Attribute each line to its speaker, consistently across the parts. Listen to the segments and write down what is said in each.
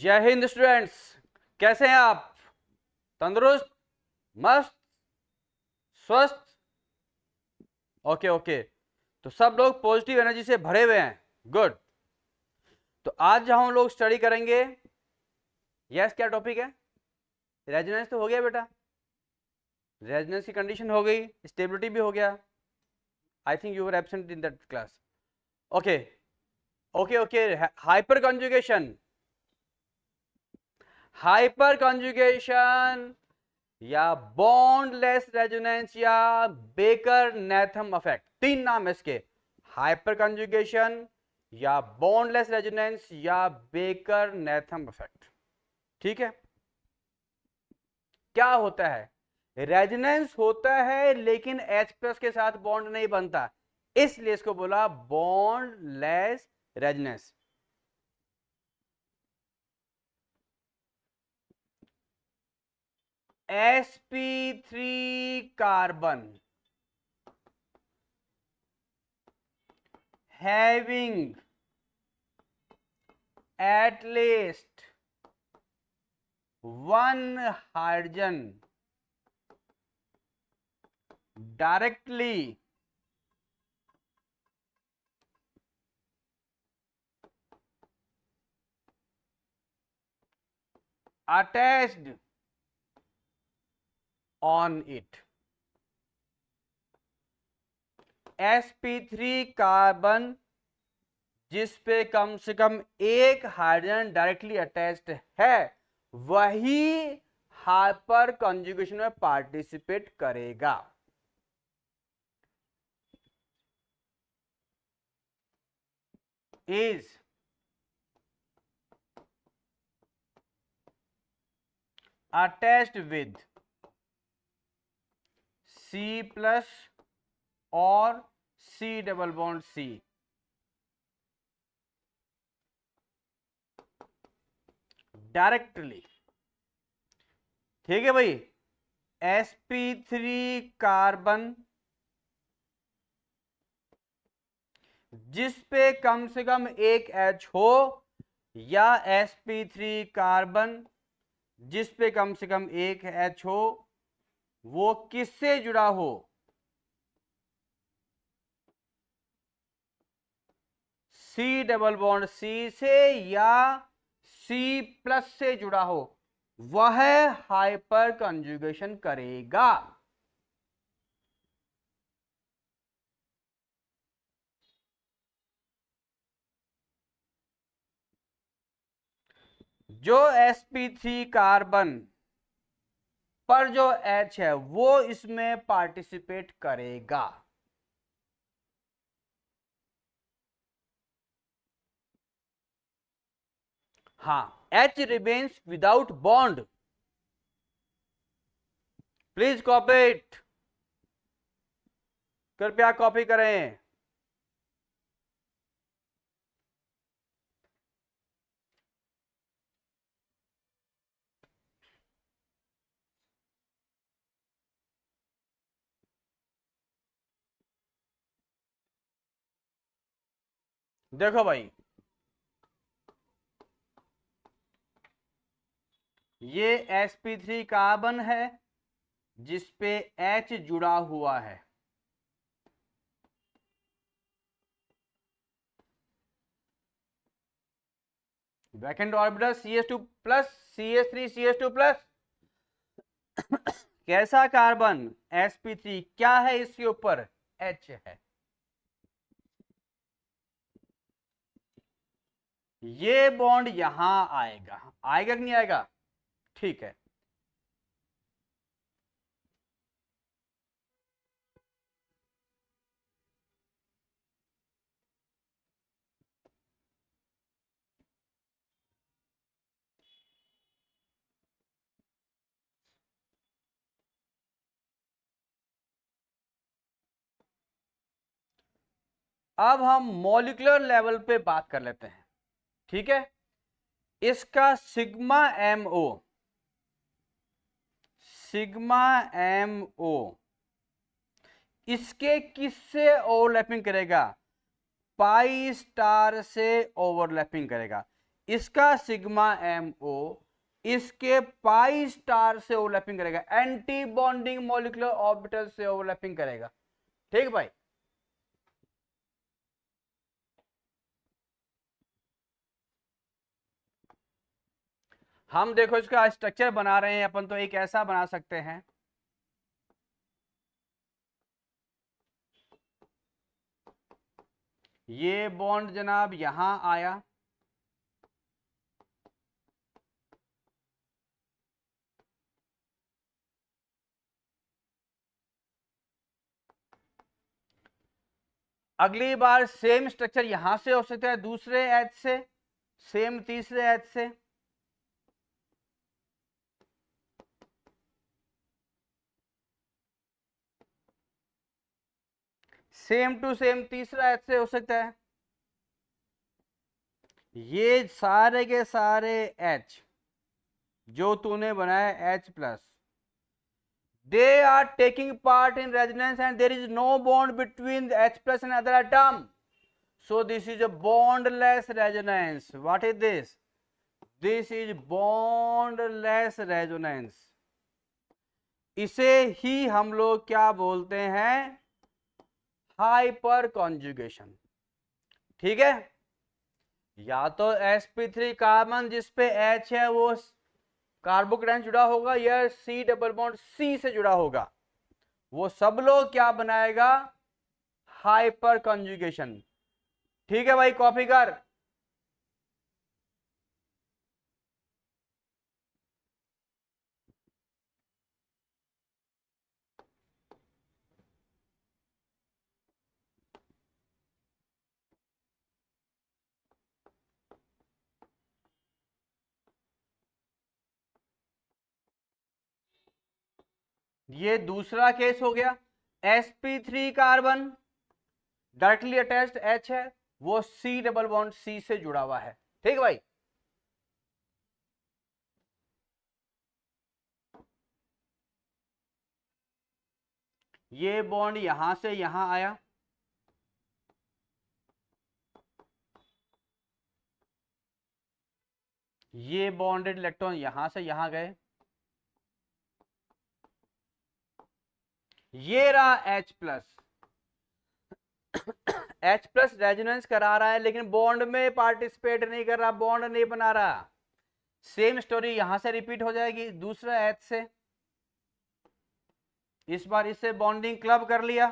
Speaker 1: जय हिंद स्टूडेंट्स। कैसे हैं आप? तंदुरुस्त, मस्त, स्वस्थ? Okay okay. तो सब लोग पॉजिटिव एनर्जी से भरे हुए हैं। गुड। तो आज हम लोग स्टडी करेंगे। यस, क्या टॉपिक है? रेजोनेंस तो हो गया बेटा, रेजोनेंस की कंडीशन हो गई, स्टेबिलिटी भी हो गया। I think you were absent in that class. Okay okay okay. Hyper conjugation, hyper conjugation या बॉन्डलेस रेजोनेंस या बेकर नेथम इफेक्ट, तीन नाम है इसके। हाइपर कंजुगेशन या बॉन्डलेस रेजोनेंस या बेकर नेथम इफेक्ट। ठीक है। क्या होता है? रेजोनेंस होता है लेकिन H प्लस के साथ बॉन्ड नहीं बनता, इसलिए इसको बोला bondless resonance. sp3 carbon having at least one hydrogen directly attached on it। sp3 carbon जिस पे कम से कम एक हाइड्रोजन डायरेक्टली अटैच्ड है, वही हाइपर कंजुगेशन में पार्टिसिपेट करेगा। Is attached with C plus और C double bond C directly. ठीक है भाई। sp3 कार्बन जिस पे कम से कम एक H हो, या sp3 कार्बन जिस पे कम से कम एक H हो, वो किससे जुड़ा हो? C डबल बॉन्ड C से या C प्लस से जुड़ा हो, वह हाइपर कंजुगेशन करेगा। जो sp3 कार्बन पर जो H है वो इसमें पार्टिसिपेट करेगा। हाँ, H remains without bond. Please copy it, कृपया कॉपी करें। देखो भाई, ये sp3 कार्बन है जिस पे H जुड़ा हुआ है। Vacant orbital CH2 plus CH3 CH2 plus. कैसा कार्बन? sp3। क्या है इसके ऊपर? H है। ये बॉन्ड यहां आएगा, आएगा कि नहीं आएगा? ठीक है। अब हम मॉलिक्यूलर लेवल पे बात कर लेते हैं। ठीक है। इसका सिग्मा MO, सिग्मा MO इसके किससे ओवरलैपिंग करेगा? पाई स्टार से ओवरलैपिंग करेगा। इसका सिग्मा एम ओ इसके पाई स्टार से ओवरलैपिंग करेगा, एंटी बॉन्डिंग मॉलिक्यूलर ऑर्बिटल से ओवरलैपिंग करेगा। ठीक भाई, हम देखो इसका स्ट्रक्चर बना रहे हैं अपन, तो एक ऐसा बना सकते हैं, ये बॉन्ड जनाब यहां आया, अगली बार सेम स्ट्रक्चर यहां से हो सकता है, दूसरे एच से, सेम तीसरे एच से, सेम टू सेम तीसरा एच से हो सकता है। ये सारे के सारे एच जो तूने बनाया H plus, they are taking part in resonance and there is no bond between the H plus and other atom. So this is a bondless resonance. What is this? This is bondless resonance. इसे ही हम लोग क्या बोलते हैं? Hyper conjugation. ठीक है, या तो sp3 कार्बन जिसपे H है वो कार्बोकेटाइन जुड़ा होगा, या C डबल बॉन्ड C से जुड़ा होगा, वो सब लोग क्या बनाएगा? Hyper conjugation. ठीक है भाई, कॉपी कर। ये दूसरा केस हो गया, sp3 carbon directly attached H है, वो C डबल बॉन्ड C से जुड़ा हुआ है। ठीक भाई, ये बॉन्ड यहां से यहां आया, ये बॉन्डेड इलेक्ट्रॉन यहां से यहां गए, ये रहा H plus. H plus resonance करा रहा है लेकिन बॉन्ड में पार्टिसिपेट नहीं कर रहा, बॉन्ड नहीं बना रहा। सेम स्टोरी यहां से रिपीट हो जाएगी दूसरा H से, इस बार इससे बॉन्डिंग क्लब कर लिया,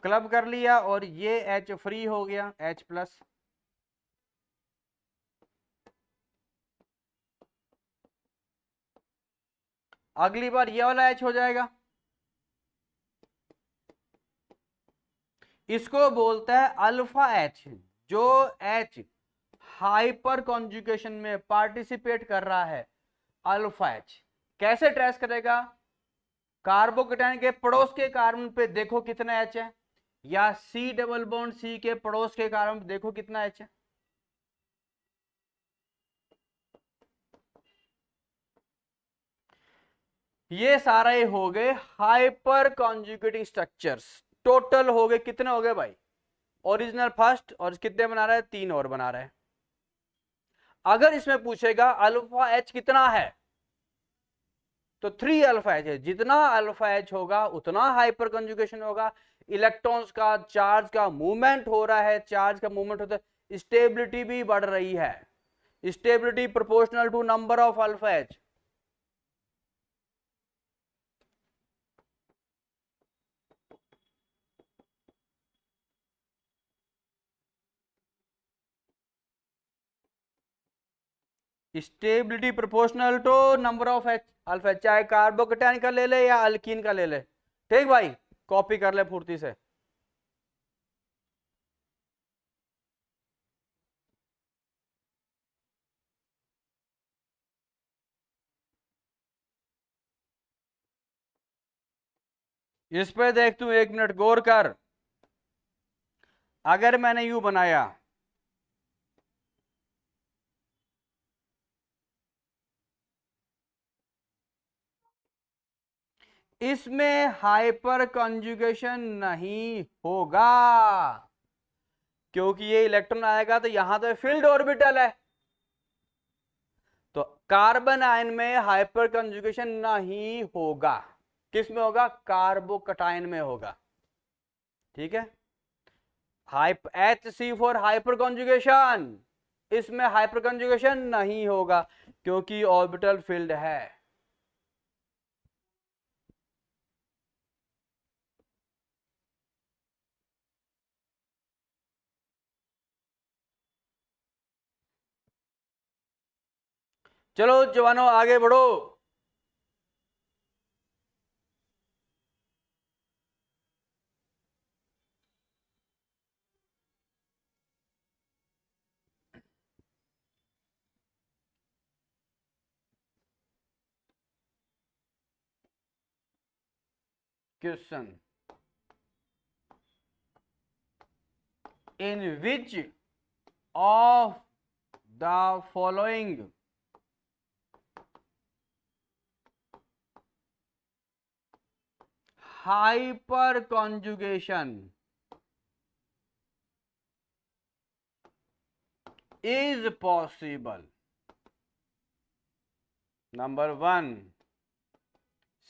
Speaker 1: क्लब कर लिया और ये H फ्री हो गया, H प्लस। अगली बार ये वाला H हो जाएगा, इसको बोलता है अल्फा H। जो H हाइपर कॉन्जुगेशन में पार्टिसिपेट कर रहा है, अल्फा H। कैसे ट्रेस करेगा? कार्बोकेटाइन के पड़ोस के कार्बन पे देखो कितना H है, या C डबल बॉन्ड C के पड़ोस के कार्बन पे देखो कितना H है। ये सारे हो गए हाइपर कॉन्जुगेटिंग स्ट्रक्चर्स। टोटल हो गए कितने हो गए भाई? ओरिजिनल फर्स्ट और कितने बना रहा है? 3 और बना रहा है। अगर इसमें पूछेगा अल्फा H कितना है, तो 3 अल्फा H है। जितना अल्फा H होगा उतना हाइपर कंजुगेशन होगा, इलेक्ट्रॉन्स का चार्ज का मूवमेंट हो रहा है, चार्ज का मूवमेंट होता है, स्टेबिलिटी भी बढ़ रही है, stability proportional to number of alpha H। Stability proportional to number of H alpha, चाहे कार्बोकेटाइन का ले ले या अल्कीन का ले ले। ठीक भाई, कॉपी कर ले फुर्ती से। इस पे देख तू, 1 मिनट गौर कर। अगर मैंने यू बनाया, इसमें हाइपर कंजुगेशन नहीं होगा, क्योंकि ये इलेक्ट्रॉन आएगा तो यहां तो फील्ड ऑर्बिटल है, तो कार्बन आयन में हाइपर कंजुगेशन नहीं होगा। किस में होगा? कार्बोकटायन में होगा। ठीक है, HC फॉर हाइपर कंजुगेशन, इसमें हाइपर कंजुगेशन नहीं होगा क्योंकि ऑर्बिटल फील्ड है। चलो जवानों आगे बढ़ो। Question, in which of the following hyper conjugation is possible? Number 1,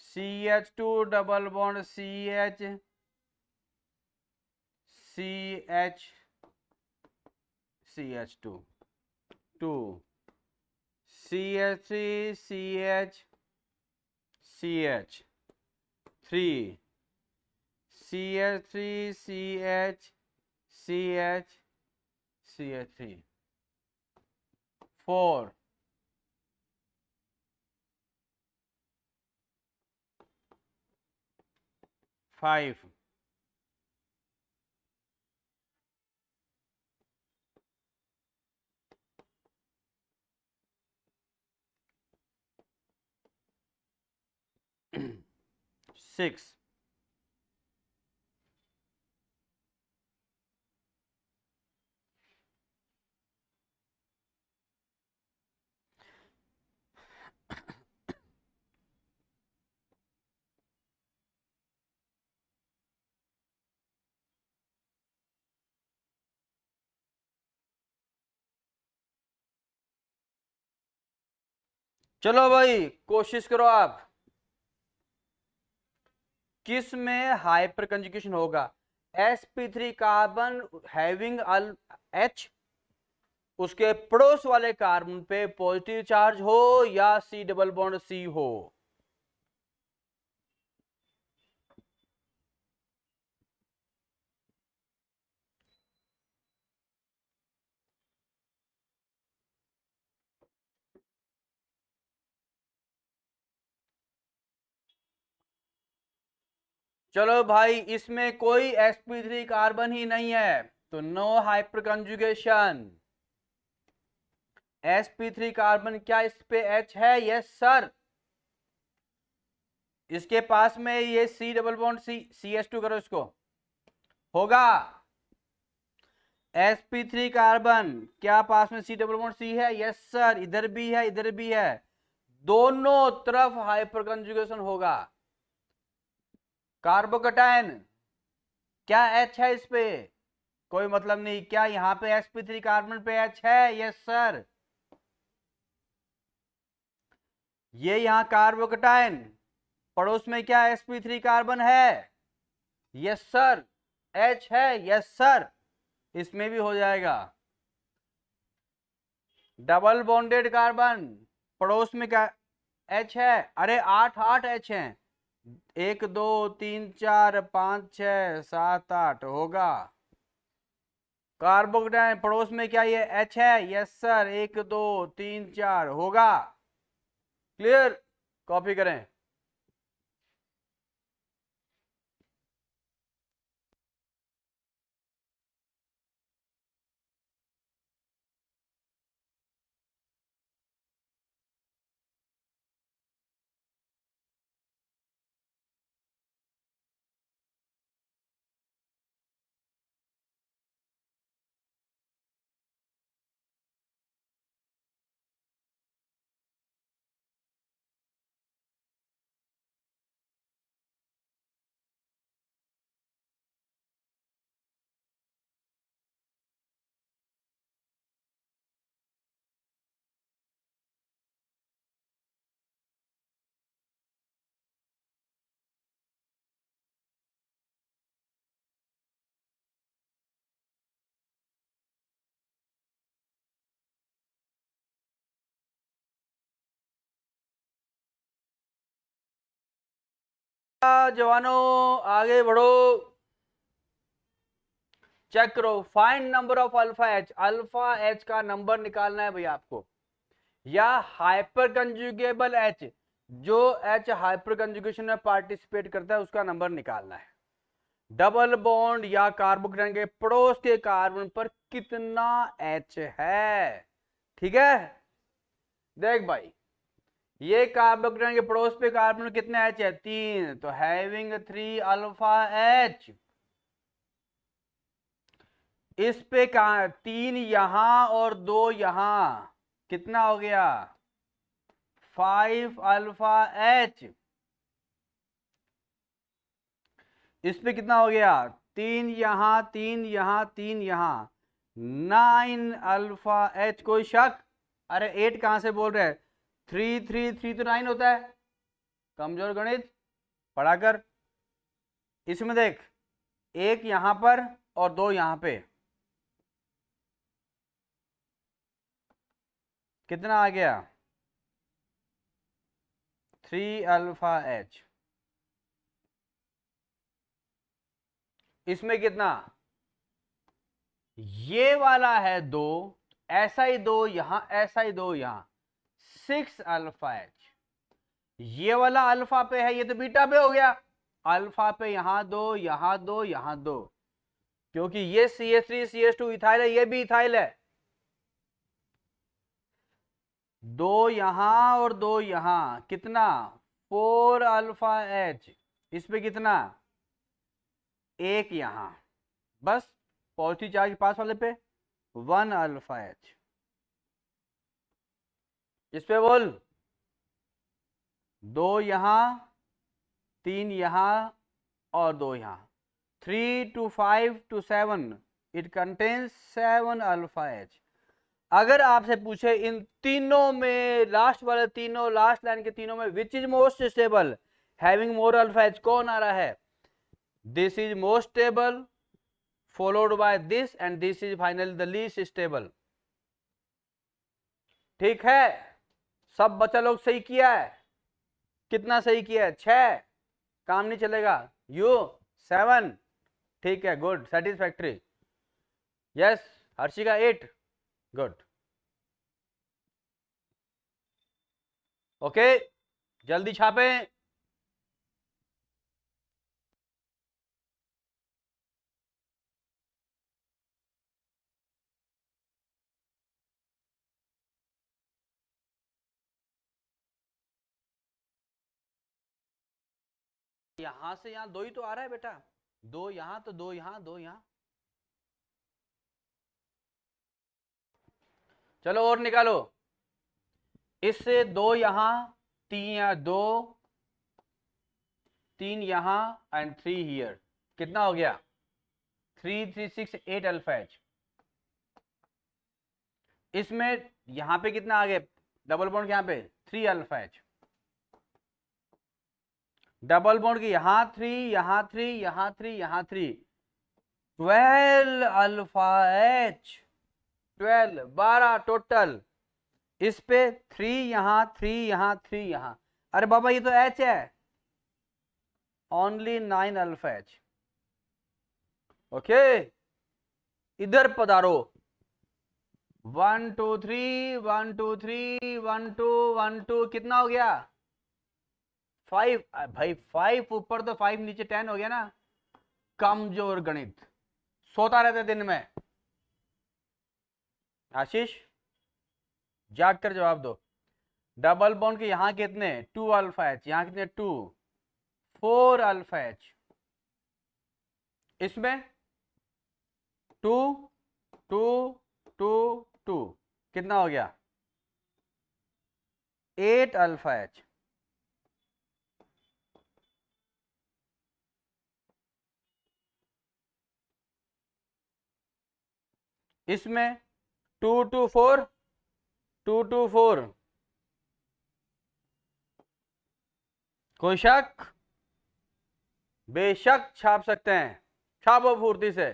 Speaker 1: CH2 double bond CH, CH, CH2, 2, CH3 CH, CH, 3, CH3 CH, CH, CH3, 4, 5, 6। चलो भाई कोशिश करो आप, किस में हाइपर कंजुगेशन होगा? sp3 कार्बन हैविंग H, उसके पड़ोस वाले कार्बन पे पॉजिटिव चार्ज हो या C डबल बॉन्ड C हो? चलो भाई इसमें कोई sp3 कार्बन ही नहीं है तो no hyper conjugation. sp3 carbon क्या इस पे H है? Yes sir. इसके पास में ये C डबल बॉन्ड CH2 करो, इसको होगा। sp3 कार्बन क्या पास में C डबल बॉन्ड C है? यस सर, इधर भी है इधर भी है, दोनों तरफ हाइपर कंजुगेशन होगा। कार्बोकटायन क्या H है इस पे? कोई मतलब नहीं। क्या यहां पे sp3 कार्बन पे H है? Yes sir. ये यहां कार्बोकटायन, पड़ोस में क्या sp3 कार्बन है? Yes sir. H है? यस सर, इसमें भी हो जाएगा। डबल बॉन्डेड कार्बन, पड़ोस में क्या H है? अरे 8 8 H हैं, 1 2 3 4 5 6 7 8 होगा। कार्बोकटायन पड़ोस में क्या ये H है? यस सर, 1 2 3 4 होगा। क्लियर? कॉपी करें। जवानों आगे बढ़ो, चेक करो। Find number of alpha H. Alpha H का नंबर निकालना है भैया आपको, या हाइपर कंजुगेबल एच, जो एच हाइपर कंजुगेशन में पार्टिसिपेट करता है उसका नंबर निकालना है। डबल बॉन्ड या कार्बोकेटाइन के पड़ोस के कार्बन पर कितना एच है, ठीक है। देख भाई, ये कार्बोकेटाइन के पड़ोस पे कार्बन में कितने एच है, 3, तो हैविंग 3 अल्फा एच। इस पे कहा 3 यहां और 2 यहां, कितना हो गया, 5 अल्फा एच। इस पे कितना हो गया, 3 यहां, 3 यहां, 3 यहां, 9 अल्फा एच। कोई शक? अरे 8 कहां से बोल रहे हैं, 3 3 3 तो 9 होता है। कमजोर गणित पढ़ा कर। इसमें देख, एक यहां पर और 2 यहां पे, कितना आ गया, 3 अल्फा एच। इसमें कितना, ये वाला है 2, ऐसा ही 2 यहां, ऐसा ही 2 यहां, 6 अल्फा एच। ये वाला अल्फा पे है, ये तो बीटा पे हो गया। अल्फा पे यहां 2, यहां 2, यहां 2, क्योंकि ये CH3 CH2 इथाइल है, ये भी इथाइल है। 2 यहां और 2 यहां, कितना, 4 अल्फा एच। इस पे कितना, 1 यहां, बस पॉजिटिव चार्ज पास वाले पे 1 अल्फा एच। इस पे बोल, 2 यहां, 3 यहां और 2 यहां, 3 to 5 to 7, it contains 7 alpha H. अगर आपसे पूछे इन तीनों में, लास्ट वाले तीनों, लास्ट लाइन के तीनों में, which is most stable having more alpha H, कौन आ रहा है, this is most stable followed by this and this is finally the least stable. ठीक है, सब बच्चा लोग सही किया है। कितना सही किया है, 6, काम नहीं चलेगा, यू 7, ठीक है, good, satisfactory. Yes, Harshika 8, good. Okay, जल्दी छापें। यहां से यहां 2 ही तो आ रहा है बेटा, 2 यहां तो 2 यहां, 2 यहां। चलो और निकालो, इससे 2 यहां, 3 यहां, 2, 3 यहां एंड 3 हियर, कितना हो गया, 3 3 6 8 अल्फा एच। इसमें यहां पे कितना आ गया, डबल बॉन्ड यहां पे 3 अल्फा एच, डबल बॉन्ड की यहां 3, यहां 3, यहां 3, यहां 3, 12 अल्फा एच, 12, 12 टोटल। इस पे 3 यहां, 3 यहां, 3 यहां, अरे बाबा ये तो एच है, ओनली 9 अल्फा एच। ओके, इधर पधारो, 1 2 3, 1 2 3, 1 2 1 2, कितना हो गया, 5। भाई 5 ऊपर तो 5 नीचे 10 हो गया ना। कमजोर गणित, सोता रहता दिन में। आशीष जाग कर जवाब दो। डबल बॉन्ड के यहां कितने, 2 अल्फा एच, यहां कितने 2, 4 अल्फा एच। इसमें 2 2 2 2, कितना हो गया, 8 अल्फा एच। इसमें 2 2 4, 2 2 4, कोई शक, बेशक छाप सकते हैं, छापो फुर्ती से।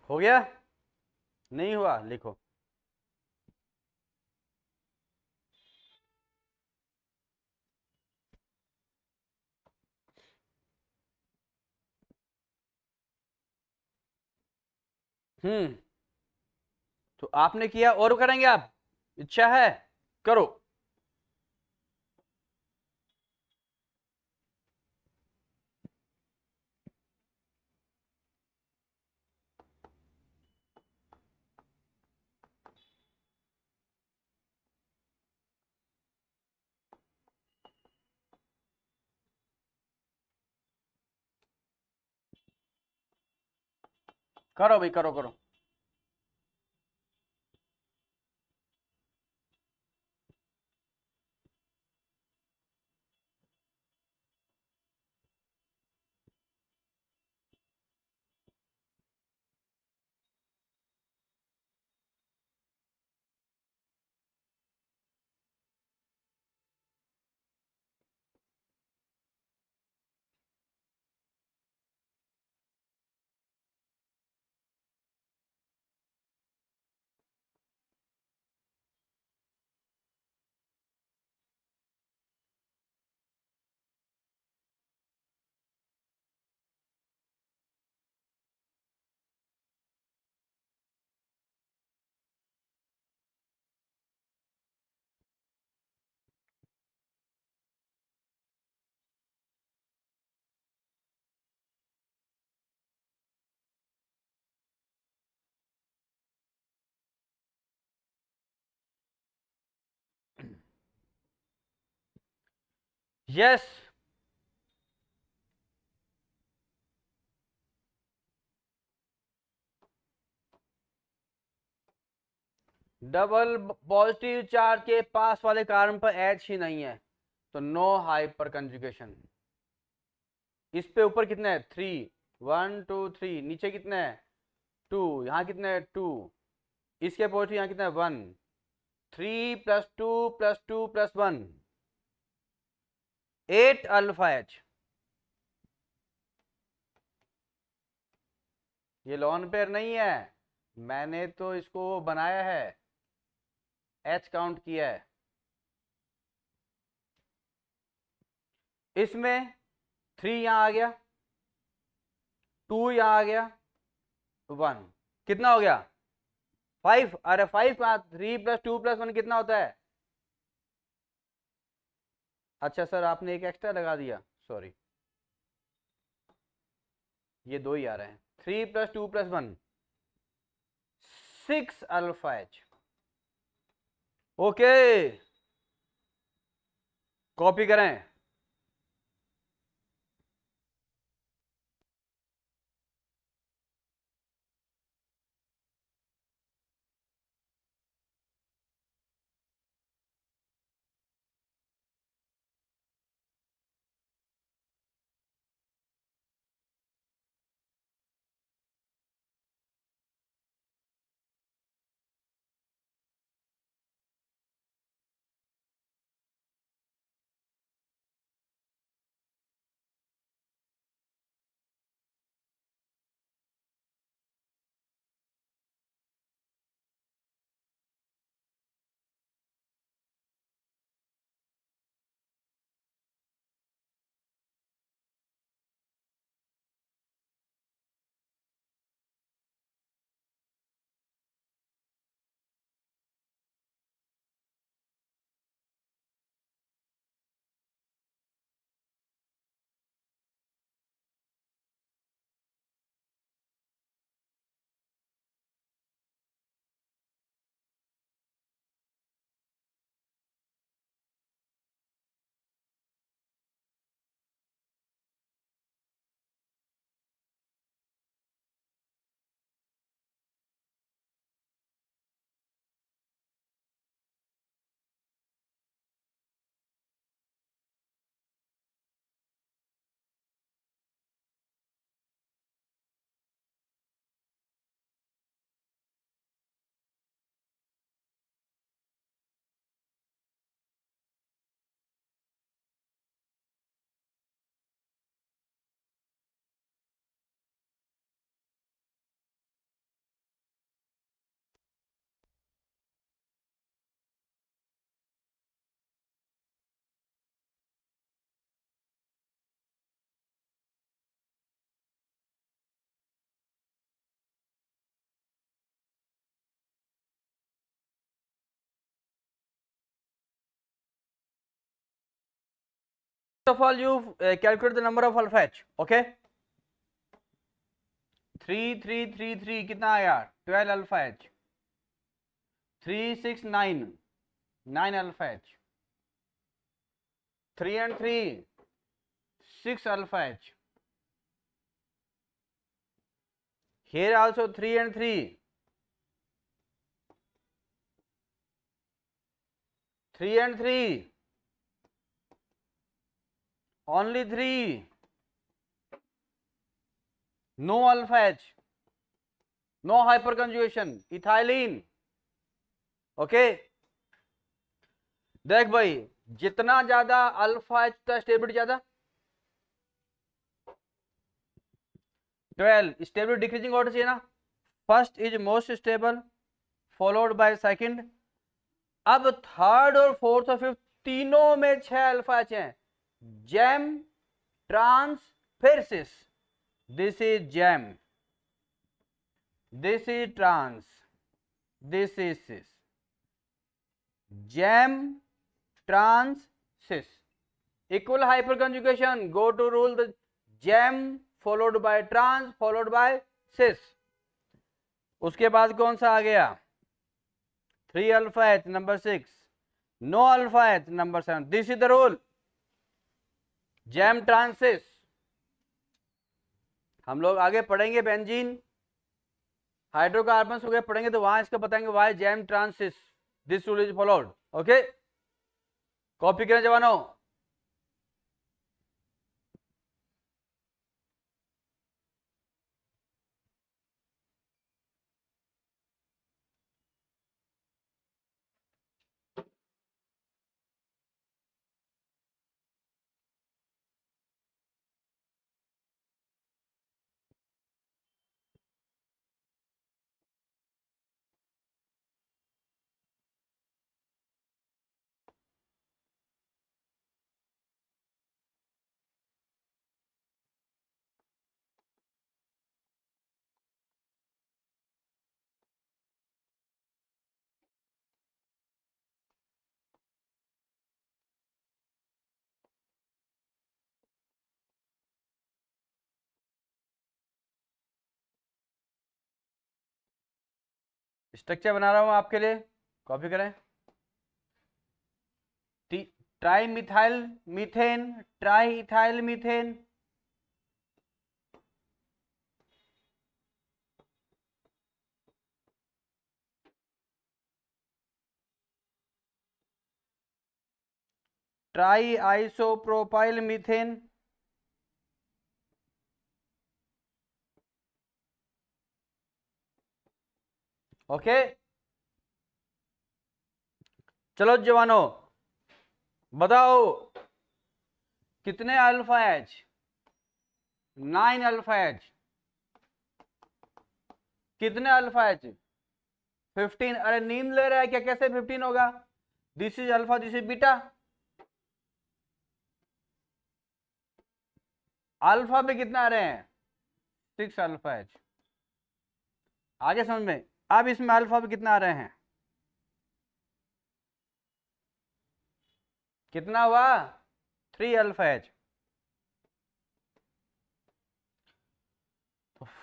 Speaker 1: हो गया? नहीं हुआ? लिखो। तो आपने किया, और करेंगे आप? इच्छा है? करो। करो भाई, करो करो। यस। डबल पॉजिटिव चार्ज के पास वाले कार्बन पर एच ही नहीं है, तो नो हाइपर कंजुगेशन। इस पे ऊपर कितना है? 3, 1 2 3। नीचे कितना है? 2। यहाँ कितना है? 2। इसके पॉजिटिव यहाँ कितना है? 1। 3 + 2 + 2 + 1, 8 अल्फा एच। ये लॉन पेयर नहीं है, मैंने तो इसको बनाया है, एच काउंट किया है। इसमें 3 यहाँ आ गया, 2 यहाँ आ गया, 1। कितना हो गया? 5। अरे 5 कहाँ? 3 + 2 + 1 कितना होता है? अच्छा सर, आपने एक एक्स्ट्रा लगा दिया, सॉरी। ये 2 ही आ रहे हैं। 3 + 2 + 1, 6 अल्फा एच। ओके, कॉपी करें। of all you calculate the number of alpha h. Okay, 3 3 3 3 कितना आया 12 alpha h, 3 6 9 9 alpha h, 3 and 3 6 alpha h. Here also 3 and 3 3 and 3 only 3, no alpha h, no hyperconjugation, ethylene. Okay देख भाई जितना ज्यादा alpha H का stability ज्यादा 12 stability decreasing order चाहिए ना, first is most stable followed by second, अब third और फोर्थ और फिफ्थ तीनों में 6 अल्फा एच हैं, जैम ट्रांस फिर cis, this is gem, this is trans, this is cis, gem trans cis, equal hyperconjugation, go to rule the gem followed by trans followed by cis. उसके बाद कौन सा आ गया 3 alpha H number 6, no alpha H number 7, this is the rule jam trans सिस। हम लोग आगे पढ़ेंगे बेंजीन हाइड्रोकार्बन वगैरह पढ़ेंगे तो वहां इसका बताएंगे why gem trans cis, this rule is followed. Okay copy करें जवानों। स्ट्रक्चर बना रहा हूं आपके लिए, कॉपी करें। Tri methyl methane, try ethyl methane, try isopropyl methane, okay चलो जवानों बताओ कितने अल्फा एच 9 अल्फा एच, कितने अल्फा एच 15। अरे नींद ले रहा है क्या, कैसे 15 होगा, this is alpha this is beta, alpha पे कितना आ रहे हैं 6 अल्फा एच, आगे समझ में। अब इसमें अल्फा पे कितना आ रहे हैं, कितना हुआ 3 alpha H.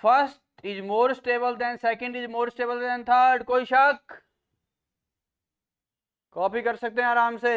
Speaker 1: First is more stable then second is more stable then third, कोई शक, कॉपी कर सकते हैं आराम से।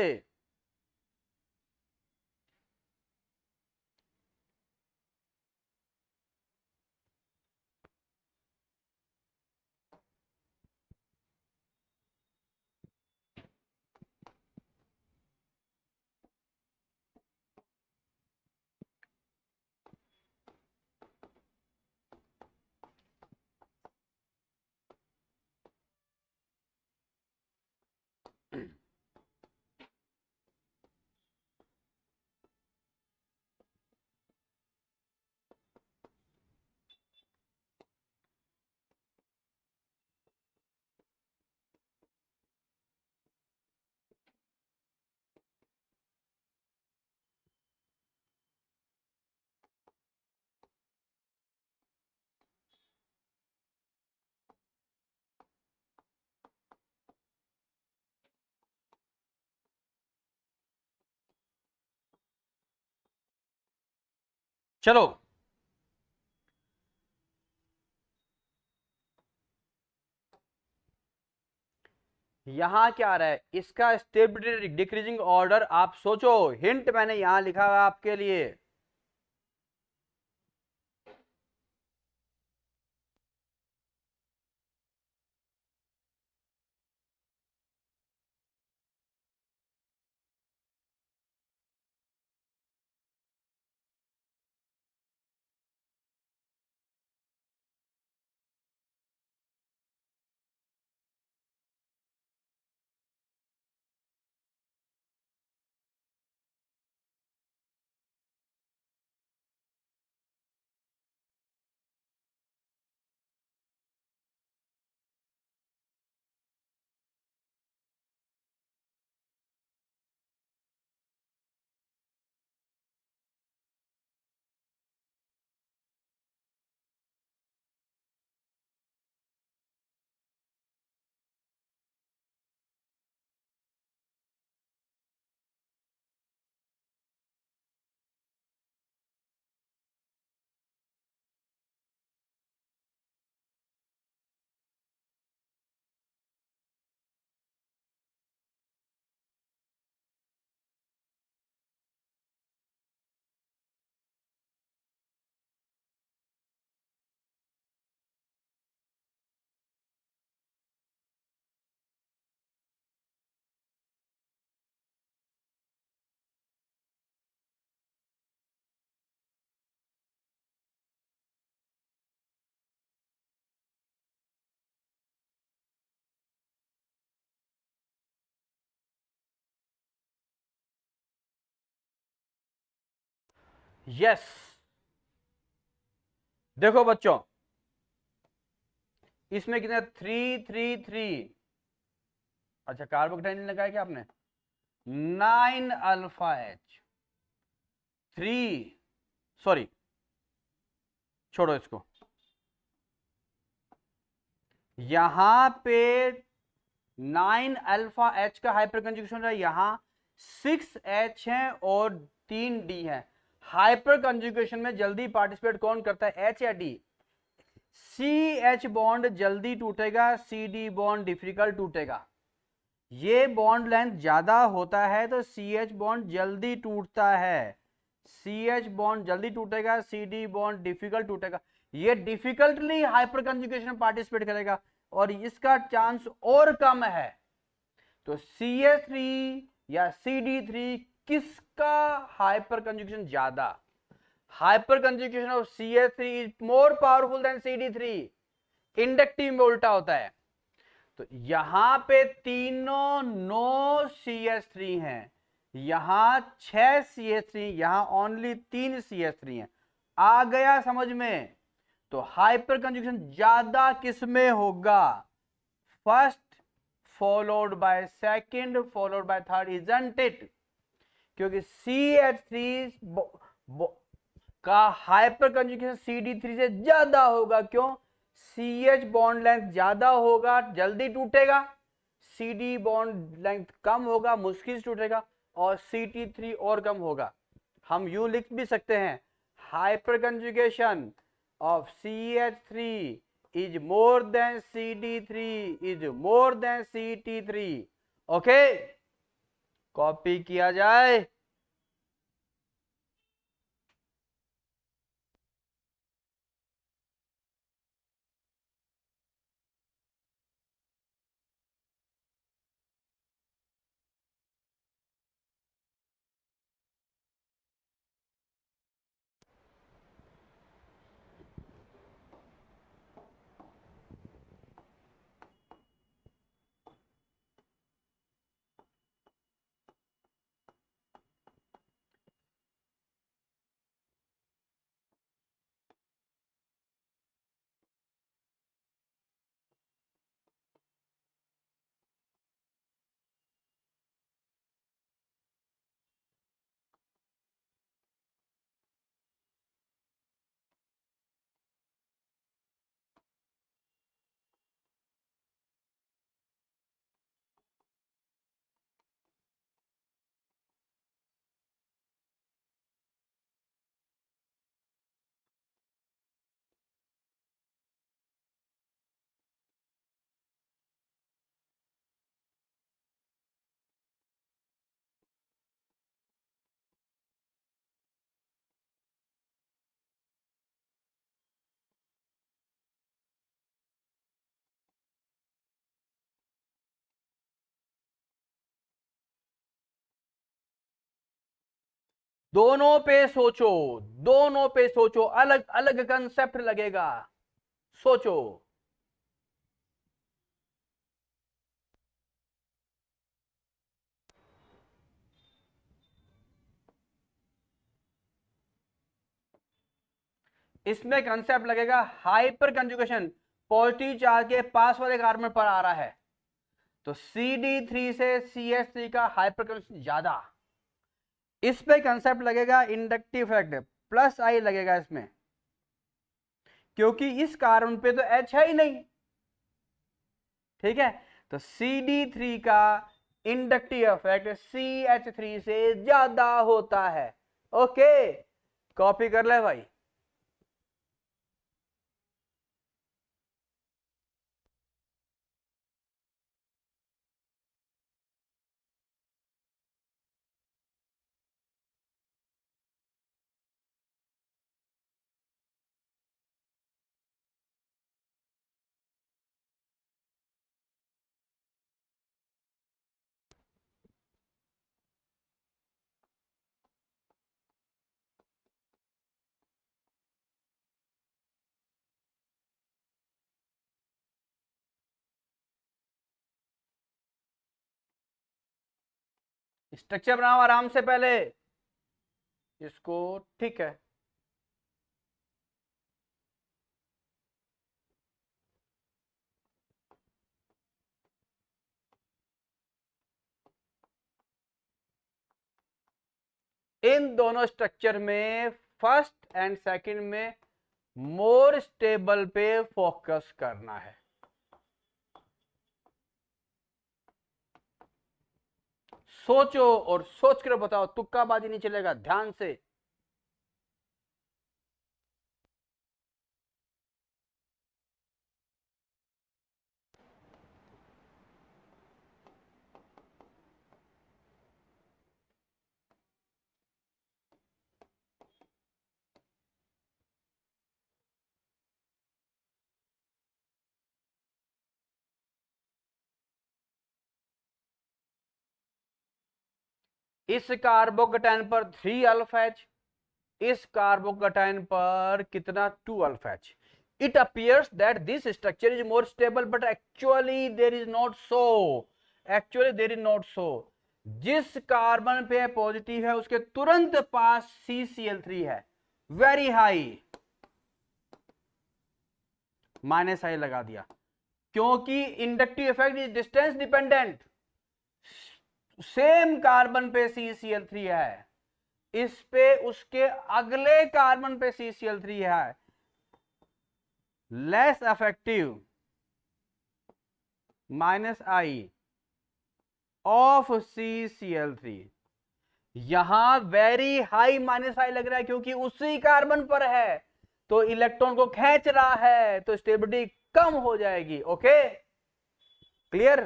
Speaker 1: चलो, यहां क्या आ रहा है, इसका स्टेबिलिटी डिक्रीजिंग ऑर्डर। आप सोचो, हिंट मैंने यहां लिखा हुआ आपके लिए। यस, देखो बच्चों, इसमें कितना, 3 3 3। अच्छा, कार्बोकेटाइन लगाया क्या आपने, 9 अल्फा एच 3, सॉरी, छोड़ो इसको। यहां पे 9 अल्फा एच का हाइपर कंजुगेशन है, यहां 6 एच है और 3 डी है। हाइपर कंजुगेशन में जल्दी पार्टिसिपेट कौन करता है, एच या डी? सी एच बॉन्ड जल्दी टूटेगा, सी डी बॉन्ड डिफिकल्ट टूटेगा। ये बॉन्ड लेंथ ज्यादा होता है तो सी एच बॉन्ड जल्दी टूटता है, सी एच बॉन्ड जल्दी टूटेगा, सी डी बॉन्ड डिफिकल्ट टूटेगा। ये डिफिकल्टली हाइपर कंजुगेशन में पार्टिसिपेट करेगा और इसका चांस और कम है। तो CH3 या CD3, किसका हाइपर कंजुगेशन ज्यादा? Hyper conjugation of CH3 is more powerful than CD3। Inductive में उल्टा होता है। तो यहां पे तीनों 9 CH3 हैं, यहां 6 CH3, यहां ओनली 3 CH3 हैं। आ गया समझ में? तो हाइपर कंजुगेशन ज्यादा किसमें होगा, first followed by second followed by third, isn't it? क्योंकि CH3 का हाइपर कंजुगेशन CD3 से ज्यादा होगा। क्यों? CH बॉन्ड लेंथ ज्यादा होगा, जल्दी टूटेगा, CD बॉन्ड लेंथ कम होगा, मुश्किल से टूटेगा, और CT3 और कम होगा। हम यूं लिख भी सकते हैं, hyper conjugation of CH3 is more than CD3 is more than CT3। Okay, copy किया जाए। दोनों पे सोचो, दोनों पे सोचो, अलग अलग कंसेप्ट लगेगा, सोचो। इसमें कंसेप्ट लगेगा हाइपर कंजुगेशन, पॉजिटिव चार्ज के पास वाले कार्बन पर आ रहा है, तो CD3 से CH3 का हाइपर कंजुगेशन ज्यादा। इस पे कंसेप्ट लगेगा इंडक्टिव इफेक्ट, प्लस आई लगेगा इसमें, क्योंकि इस कार्बन पे तो H है ही नहीं, ठीक है। तो CD3 का इंडक्टिव इफेक्ट CH3 से ज्यादा होता है। ओके, कॉपी कर ले भाई। स्ट्रक्चर बनाओ आराम से पहले इसको, ठीक है। इन दोनों स्ट्रक्चर में फर्स्ट एंड सेकंड में मोर स्टेबल पे फोकस करना है। सोचो और सोच कर बताओ, तुक्काबाजी नहीं चलेगा, ध्यान से। इस कार्बोकेटाइन पर 3 अल्फा एच, इस कार्बोकेटाइन पर कितना 2 alpha H. It appears that this structure is more stable, but actually there is not so, actually there is not so. जिस कार्बन पे पॉजिटिव है उसके तुरंत पास CCl3 है, वेरी हाई, माइनस आई लगा दिया, क्योंकि inductive effect is distance dependent. Same carbon पे CCl3 है, इस पे उसके अगले कार्बन पे CCl3 है, less affective, minus I of CCl3। यहां वेरी हाई माइनस आई लग रहा है क्योंकि उसी कार्बन पर है, तो इलेक्ट्रॉन को खींच रहा है, तो स्टेबिलिटी कम हो जाएगी। Okay, clear?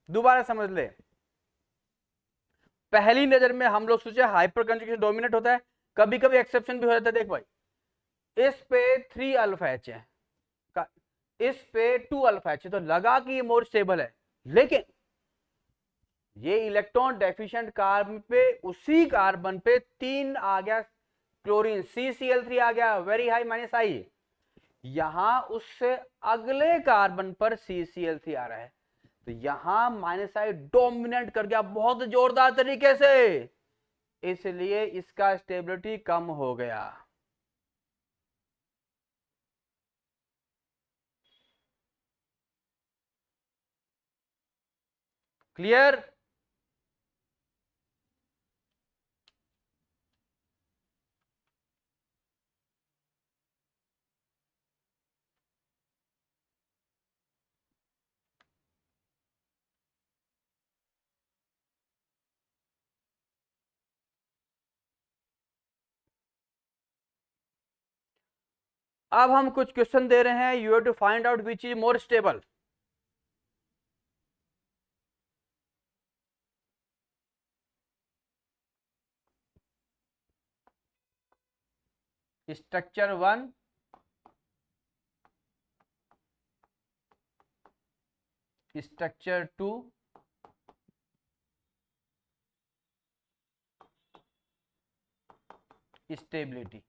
Speaker 1: दोबारा समझ ले। पहली नजर में हम लोग सोचे हाइपर कंजुगेशन डोमिनेट होता है, कभी कभी एक्सेप्शन भी हो जाता है। देख भाई, इस पे 3 अल्फा एच है, इस पे 2 अल्फा एच है, तो लगा कि ये मोर स्टेबल है, लेकिन ये इलेक्ट्रॉन डेफिशिएंट कार्बन पे, उसी कार्बन पे 3 आ गया क्लोरीन, CCl3 आ गया, वेरी हाई माइनस आई। यहां उससे अगले कार्बन पर CCl3 आ रहा है, तो यहां माइनस आई डोमिनेट कर गया बहुत जोरदार तरीके से, इसलिए इसका स्टेबिलिटी कम हो गया। क्लियर? अब हम कुछ क्वेश्चन दे रहे हैं, you have to find out which is more stable. Structure 1, structure 2, stability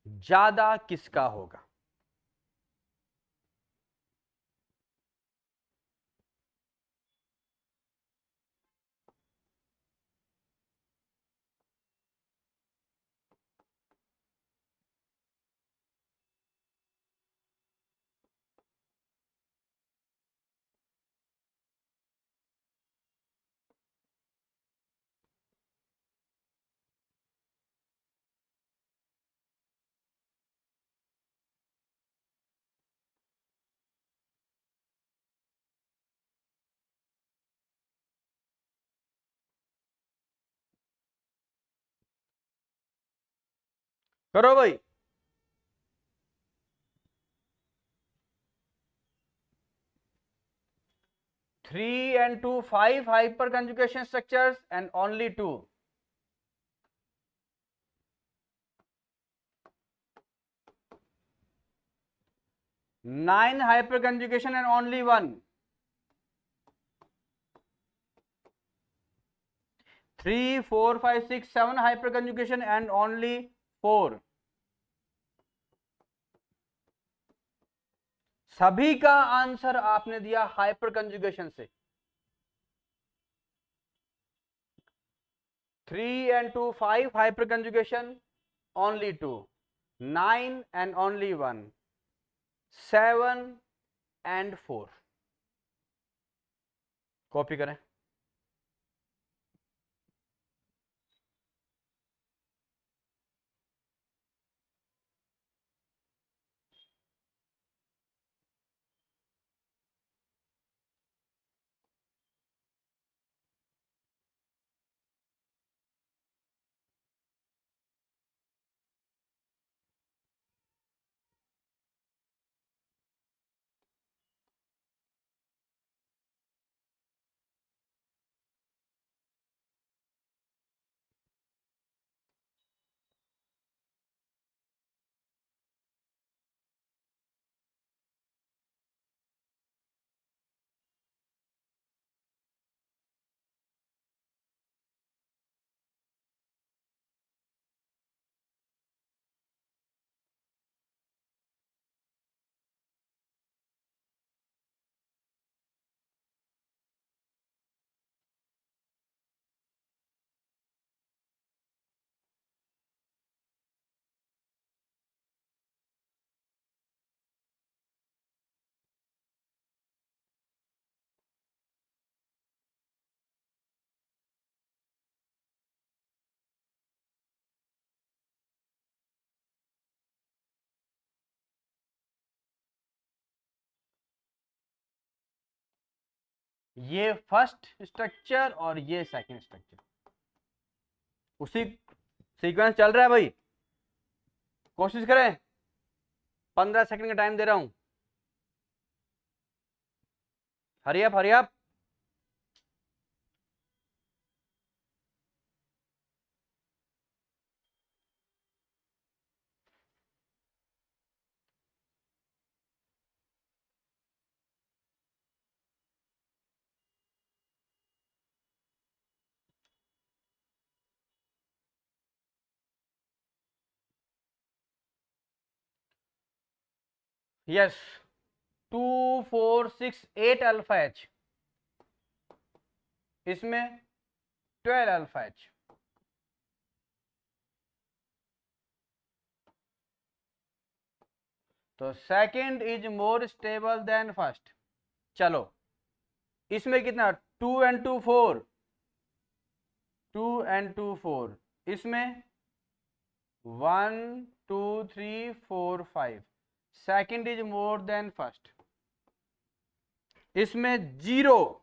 Speaker 1: ज्यादा किसका होगा? करो भाई। 3 and 2 5 hyperconjugation structures and only 2. 9 hyperconjugation and only 1. 3 4 5 6 7 hyperconjugation and only 4. सभी का आंसर आपने दिया हाइपरकंजुगेशन से। 3 and 2 5 hyperconjugation only 2. 9 and only 1. 7 and 4. Copy करें। ये फर्स्ट स्ट्रक्चर और ये सेकंड स्ट्रक्चर उसी सीक्वेंस चल रहा है भाई। कोशिश करें, 15 सेकंड का टाइम दे रहा हूं। Hurry up hurry up. Yes, 2 4 6 8 alpha H, इसमें 12 अल्फा एच। तो second is more stable then first. चलो, इसमें कितना, 2 and 2 4, 2 and 2 4, इसमें 1 2 3 4 5, second is more than first. इसमें 0,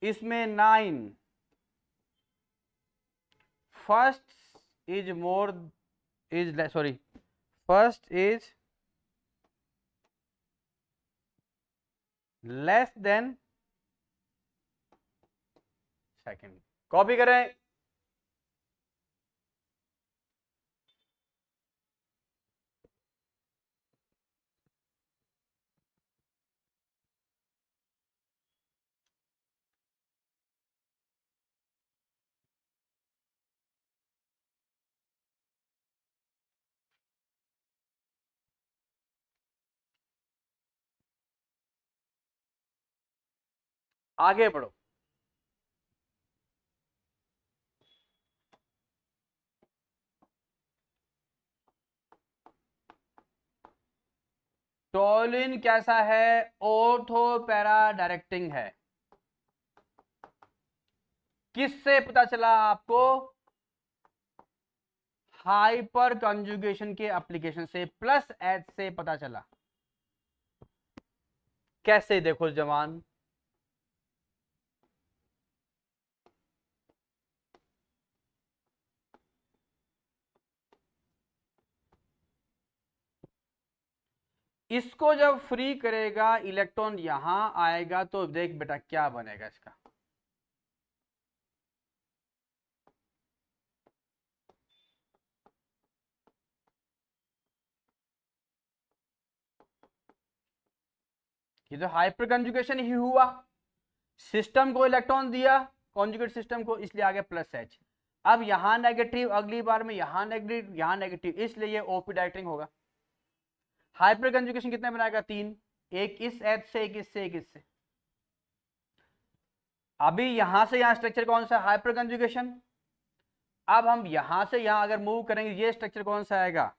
Speaker 1: इसमें 9, first is more is sorry, first is less than second. Copy करें। आगे बढ़ो। टोलिन कैसा है? ऑर्थो पैरा डायरेक्टिंग है। किससे पता चला आपको? हाइपर कंजुगेशन के एप्लीकेशन से, प्लस एच से पता चला। कैसे? देखो जवान, इसको जब फ्री करेगा इलेक्ट्रॉन यहां आएगा तो देख बेटा क्या बनेगा इसका। ये तो हाइपर कंजुगेशन ही हुआ, सिस्टम को इलेक्ट्रॉन दिया कॉन्जुगेट सिस्टम को, इसलिए आ गया प्लस एच। अब यहां नेगेटिव, अगली बार में यहां नेगेटिव यहां नेगेटिव, इसलिए ये ओपी डायरेक्टिंग होगा। हाइपर कंजुगेशन कितने बनाएगा? 3, एक इस एच से, एक इससे, एक इससे। अभी यहां से यहां स्ट्रक्चर कौन सा? Hyper conjugation. अब हम यहां से यहां अगर मूव करेंगे, ये स्ट्रक्चर कौन सा आएगा?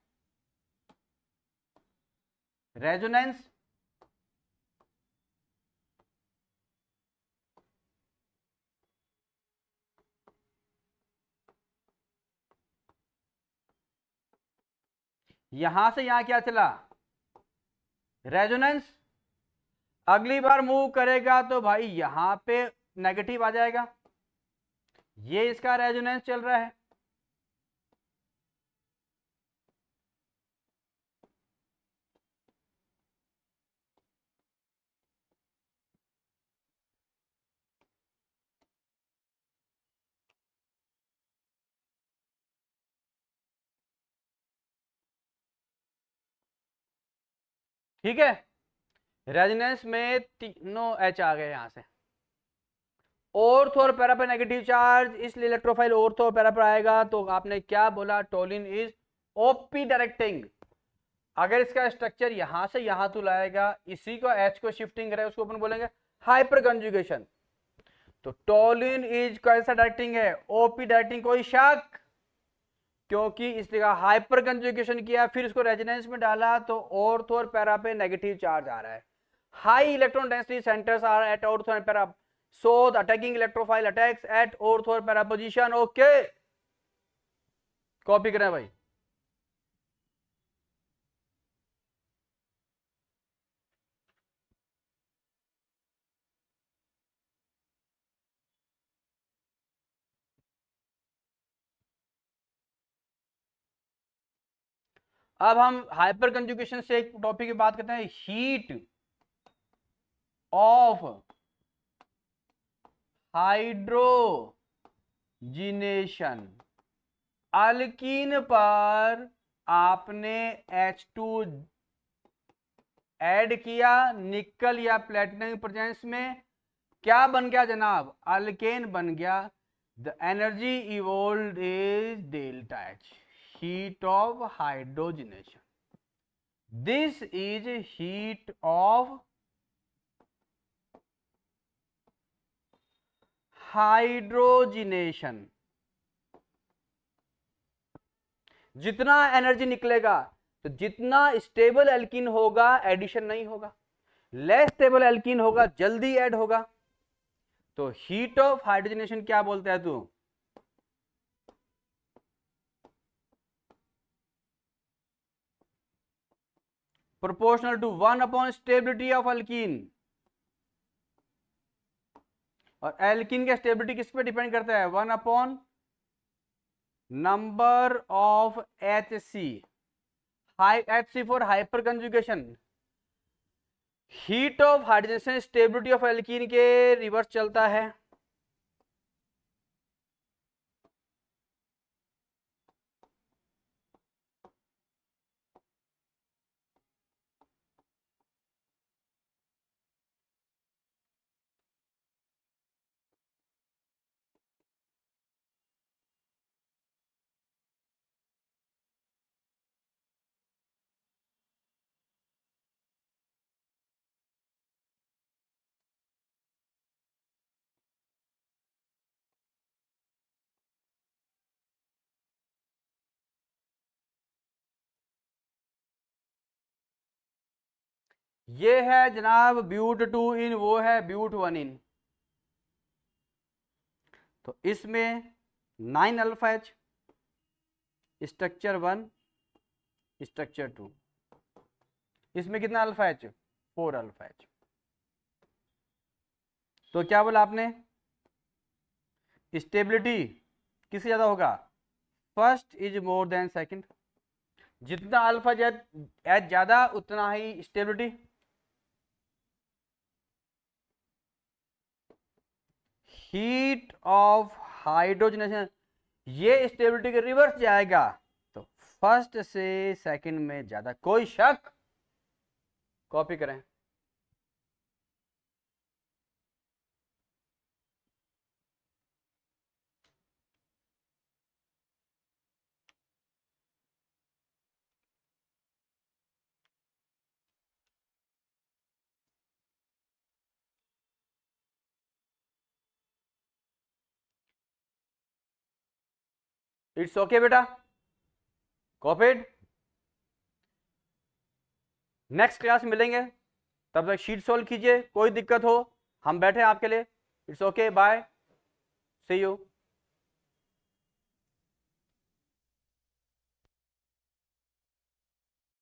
Speaker 1: रेजोनेंस। यहां से यहां क्या चला? रेजोनेंस। अगली बार मूव करेगा तो भाई यहां पे नेगेटिव आ जाएगा, ये इसका रेजोनेंस चल रहा है। ठीक है, रेजोनेंस में तीनों एच आ गए यहां से। ऑर्थो और पैरा पर नेगेटिव चार्ज, इसलिए इलेक्ट्रोफाइल ऑर्थो और पैरा पर आएगा। तो आपने क्या बोला? Toluene is OP directing. अगर इसका स्ट्रक्चर यहां से यहां तो लाएगा, इसी को एच को शिफ्टिंग करे, उसको अपन बोलेंगे हाइपर कंजुगेशन। तो टोलिन इज कैसा डायरेक्टिंग है? OP directing. कोई शक? क्योंकि इसलिए हाइपर कंजुगेशन किया, फिर इसको रेजोनेंस में डाला तो ऑर्थो और पैरा पे नेगेटिव चार्ज आ रहा है। High electron density centres are at ortho and para, so the attacking electrophile attacks at ortho और पैरा पोजीशन। ओके, कॉपी करें भाई। अब हम हाइपर कंजुगेशन से एक टॉपिक की बात करते हैं, हीट ऑफ हाइड्रोजिनेशन। अल्कीन पर आपने H2 ऐड किया निकल या प्लेटिनम प्रेजेंस में, क्या बन गया जनाब? अल्केन बन गया। The energy evolve is delta H, heat of hydrogenation. This is heat of hydrogenation. जितना एनर्जी निकलेगा, तो जितना स्टेबल एल्कीन होगा एडिशन नहीं होगा, लेस स्टेबल एल्कीन होगा जल्दी ऐड होगा। तो हीट ऑफ हाइड्रोजनेशन क्या बोलता है तू? Proportional to 1 upon stability of alkene. और एल्कीन का स्टेबिलिटी किस पे डिपेंड करता है? 1 upon number of H C, high H C for hyperconjugation. Heat of hydrogenation stability of alkene के रिवर्स चलता है। ये है जनाब ब्यूट 2 इन, वो है ब्यूट 1 इन। तो इसमें 9 अल्फा एच, स्ट्रक्चर 1, स्ट्रक्चर 2। इसमें कितना अल्फा एच? 4 alpha H. तो क्या बोला आपने? स्टेबिलिटी किससे ज्यादा होगा? First is more than second. जितना अल्फा एच ज्यादा उतना ही स्टेबिलिटी। हीट ऑफ हाइड्रोजनेशन, ये स्टेबिलिटी के रिवर्स जाएगा, तो फर्स्ट से सेकंड में ज्यादा। कोई शक? कॉपी करें। इट्स ओके बेटा, कॉपीड। नेक्स्ट क्लास मिलेंगे, तब तक शीट सोल्व कीजिए। कोई दिक्कत हो हम बैठे हैं आपके लिए। It's okay, bye, see you.